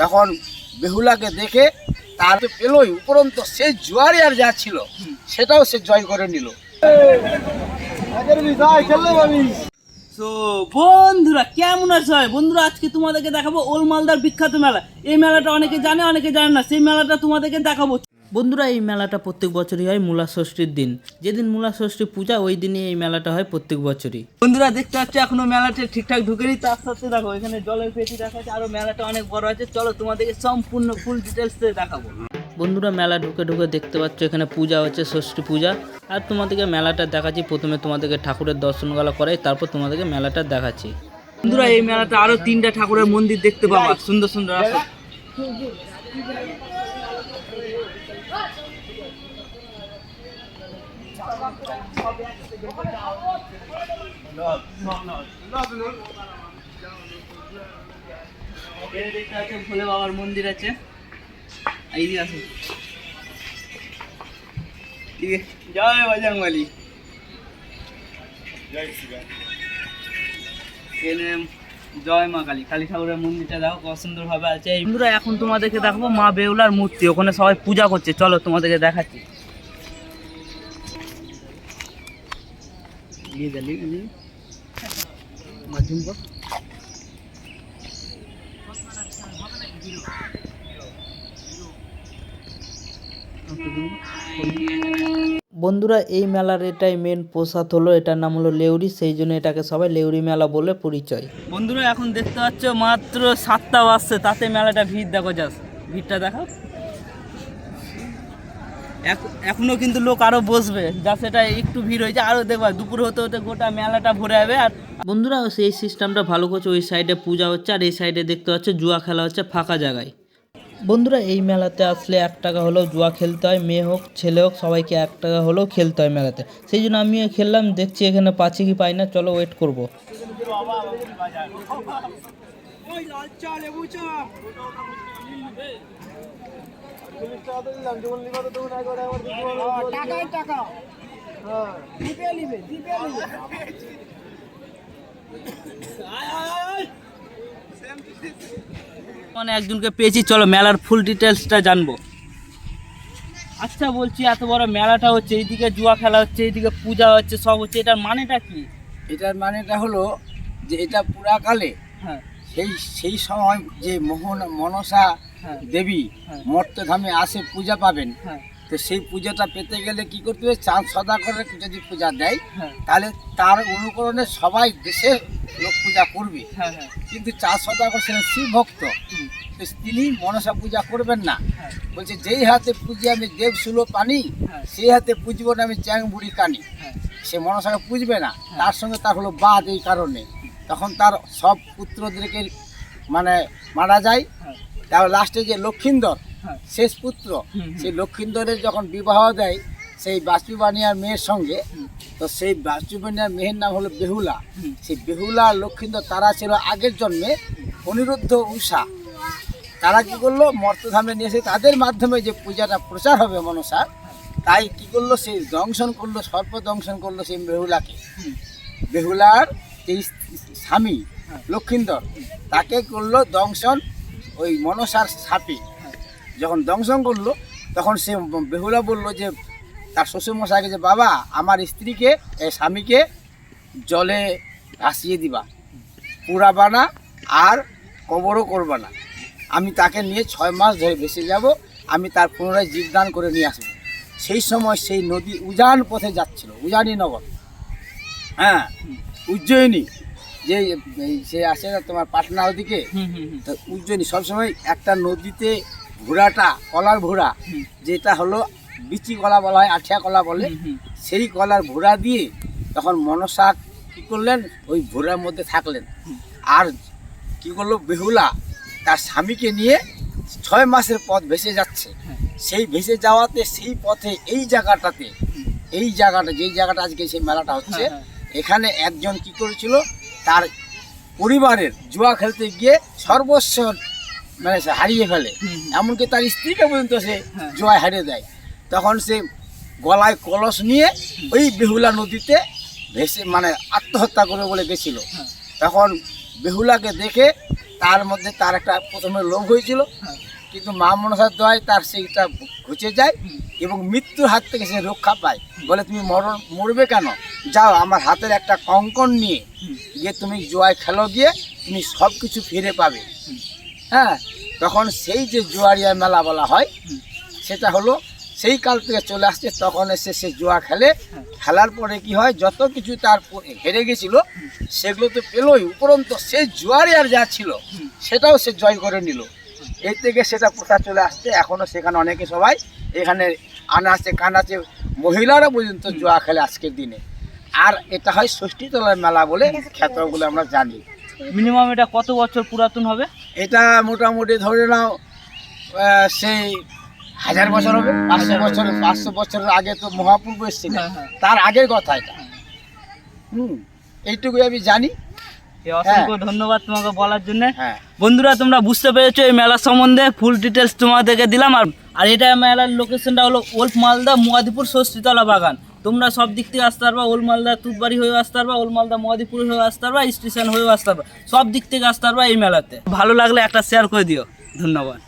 তখন বেহুলাকে দেখে তার পেলই উপরন্ত সেই জুয়ারি আর যা ছিল সেটাও সে জয় করে নিল। তো বন্ধুরা কেমন আছে? বন্ধুরা আজকে তোমাদেরকে দেখাবো ওল মালদার বিখ্যাত মেলা। এই মেলাটা অনেকে জানে অনেকে জানে না, সেই মেলাটা তোমাদেরকে দেখাবো। বন্ধুরা এই মেলাটা প্রত্যেক বছরই হয় মূলা ষষ্ঠীর দিন। যেদিন মূলা ষষ্ঠী পূজা ওই দিনই এই মেলাটা হয় প্রত্যেক বছরই। বন্ধুরা দেখতে পাচ্ছ এখনো মেলাটা ঠিকঠাক ঢুকেনি, তার সাথে দেখো এখানে জলের পেটি দেখা যাচ্ছে, আরো মেলাটা অনেক বড় আছে। চলো তোমাদেরকে সম্পূর্ণ ফুল ডিটেলস দেখাবো। বন্ধুরা মেলা ঢুকে ঢুকে দেখতে পাচ্ছ এখানে পূজা হচ্ছে, ষষ্ঠী পূজা। আর তোমাদেরকে মেলাটা দেখাচ্ছি, প্রথমে তোমাদেরকে ঠাকুরের দর্শনগুলো করাই, তারপর তোমাদেরকে মেলাটা দেখাচ্ছি। বন্ধুরা এই মেলাটা আরো 3টা ঠাকুরের মন্দির দেখতে পাবা, সুন্দর সুন্দর আছে। ভোলে বাবার মন্দির আছে, এই আছে। জয় বজরংবলী। জয় মা কালী। কালী ঠাকুরের মন্দিরটা দেখো কত সুন্দর ভাবে আছে। বন্ধুরা এখন তোমাদেরকে দেখাবো মা বেহুলার মূর্তি, ওখানে সবাই পূজা করছে। চলো তোমাদেরকে দেখাচ্ছি। বন্ধুরা এই মেলার এটাই মেন প্রসাদ হলো, এটার নাম হলো লেউরি, সেই জন্য এটাকে সবাই লেউরি মেলা বলে পরিচয়। বন্ধুরা এখন দেখতে পাচ্ছ মাত্র 7টা বাজছে, তাতে মেলাটা ভিড় দেখো, যাস ভিড়টা দেখো। এখনো কিন্তু লোক আরো বসবে, যা সেটা একটু ভিড় হয়েছে, আরো দেখবা দুপুর হতে হতে গোটা মেলাটা ভরে যাবে। আর বন্ধুরা সেই সিস্টেমটা ভালো করছে, ওই সাইডে পূজা হচ্ছে আর এই সাইডে দেখতে পাচ্ছ জুয়া খেলা হচ্ছে ফাঁকা জায়গায়। বন্ধুরা এই মেলাতে আসলে 1 টাকা হলেও জুয়া খেলতে হয়, মেয়ে হোক ছেলে হোক সবাইকে 1 টাকা হলেও খেলতে হয় মেলাতে। সেই জন্য আমিও খেললাম, দেখছি এখানে পাচ্ছি কি পাই না, চলো ওয়েট করবো। মানে একজনকে পেয়েছি, চলো মেলার ফুল ডিটেলসটা জানবো। আচ্ছা বলছি এত বড় মেলাটা হচ্ছে, এইদিকে জুয়া খেলা হচ্ছে, এইদিকে পূজা হচ্ছে, সব হচ্ছে, এটার মানেটা কি? এটার মানেটা হলো যে এটা পুরাকালে হ্যাঁ সেই সময় যে মনসা দেবী মর্তধামে আসে পূজা পাবেন, তো সেই পূজাটা পেতে গেলে কি করতে হবে, চাঁদ সদাগরের যদি পূজা দেয় তাহলে তার অনুকরণে সবাই দেশের লোক পূজা করবে। কিন্তু চাঁদ সদাগর ছিলেন শিব ভক্ত, তিনি মনসা পূজা করবেন না। বলছে যেই হাতে পুজি আমি দেব সুলো পানি, সেই হাতে পুজব না আমি চ্যাং বুড়ি কানি। সে মনসাকে পুজবে না, তার সঙ্গে তার হলো বাদ। এই কারণে তখন তার সব পুত্রদেরকে মানে মারা যায়। তার লাস্টে যে লক্ষিন্দর শেষ পুত্র, সেই লক্ষিন্দরের যখন বিবাহ দেয় সেই বাষ্পীবাণিয়ার মেয়ের সঙ্গে, তো সেই বাষ্পীবাণিয়ার মেয়ের নাম হলো বেহুলা। সেই বেহুলা লক্ষিন্দর তারা ছিল আগের জন্মে অনিরুদ্ধ উষা। তারা কি করলো, মর্তধামে নিয়ে এসে তাদের মাধ্যমে যে পূজাটা প্রচার হবে মনসার, তাই কি করলো, সেই দংশন করলো, সর্প দংশন করলো সেই বেহুলাকে। বেহুলার যে স্বামী লক্ষিন্দর তাকে করলো দংশন ওই মনসার সাপে। যখন দংশন করলো তখন সে বেহুলা বলল যে তার শ্বশুরমশাইকে যে বাবা আমার স্ত্রীকে স্বামীকে জলে ভাসিয়ে দিবা, পুরাবা না আর কবরও করবা না, আমি তাকে নিয়ে 6 মাস ধরে ভেসে যাব, আমি তার পুনরায় জীবদান করে নিয়ে আসবো। সেই সময় সেই নদী উজান পথে যাচ্ছিল, উজানি নগর, হ্যাঁ উজ্জয়িনী, যে সে আসে না তোমার পাটনা ওদিকে, তো উজ্জয়িনী সবসময় একটা নদীতে ঘোড়াটা কলার ঘোড়া, যেটা হলো বিচি কলা বলা হয়, আঠিয়া কলা বলে, সেই কলার ঘোড়া দিয়ে তখন মনসা কী করলেন, ওই ঘোড়ার মধ্যে থাকলেন। আর কি করলো, বেহুলা তার স্বামীকে নিয়ে 6 মাসের পথ ভেসে যাচ্ছে। সেই ভেসে যাওয়াতে সেই পথে এই জায়গাটাতে, এই জায়গাটা যেই জায়গাটা আজকে সেই মেলাটা হচ্ছে, এখানে একজন কি করেছিল, তার পরিবারের জুয়া খেলতে গিয়ে সর্বস্ব মানে সে হারিয়ে ফেলে, এমনকি তার স্ত্রীকে পর্যন্ত সে জুয়ায় হারিয়ে দেয়। তখন সে গলায় কলস নিয়ে ওই বেহুলা নদীতে ভেসে মানে আত্মহত্যা করে বলে গেছিল। তখন বেহুলাকে দেখে তার মধ্যে তার একটা প্রথমে লোভ হয়েছিল, কিন্তু মা মনসার দয়ায় তার সেইটা ঘুচে যায় এবং মৃত্যুর হাত থেকে সে রক্ষা পায়। বলে তুমি মরবে কেন, যাও আমার হাতের একটা কঙ্কন নিয়ে গিয়ে তুমি জুয়ায় খেলো, গিয়ে তুমি সব কিছু ফিরে পাবে। হ্যাঁ, তখন সেই যে জুয়ারিয়া মেলা বলা হয় সেটা হলো সেই কাল থেকে চলে আসছে। তখন এসে সে জুয়া খেলে, খেলার পরে কি হয়, যত কিছু তার হেরে গেছিল সেগুলো তো পেলই, উপরন্ত সেই জুয়ারিয়ার যা ছিল সেটাও সে জয় করে নিল। এই থেকে সেটা প্রথা চলে আসছে। এখনও সেখানে অনেকে সবাই এখানে আনাচে কানাচে মহিলারা পর্যন্ত জুয়া খেলে আজকের দিনে। আর এটা হয় ষষ্ঠীতলার মেলা বলে খ্যাত বলে আমরা জানি। মিনিমাম এটা কত বছর পুরাতন হবে? এটা মোটামুটি ধরে নাও সেই 1000 বছর হবে, 500 বছরের আগে তো মহাপূর্ব এসেছিল, তার আগের কথা এটা। এইটুকুই আমি জানি। অসংখ্য ধন্যবাদ তোমাকে বলার জন্য। হ্যাঁ বন্ধুরা, তোমরা বুঝতে পেরেছো এই মেলার সম্বন্ধে ফুল ডিটেলস তোমাদেরকে দিলাম। আর এটা মেলার লোকেশনটা হলো ওল্ড মালদা মুয়াদিপুর ষষ্ঠীতলা বাগান। তোমরা সব দিক থেকে আসতে পারবা, ওল্ড মালদা তুতবাড়ি হয়ে আসতে পারবা, ওল্ড মালদা মুয়াদিপুর হয়ে আসতে পারবা, স্টেশন হয়েও আসতে পারবা, সব দিক থেকে আসতে পারবা এই মেলাতে। ভালো লাগলে একটা শেয়ার করে দিও। ধন্যবাদ।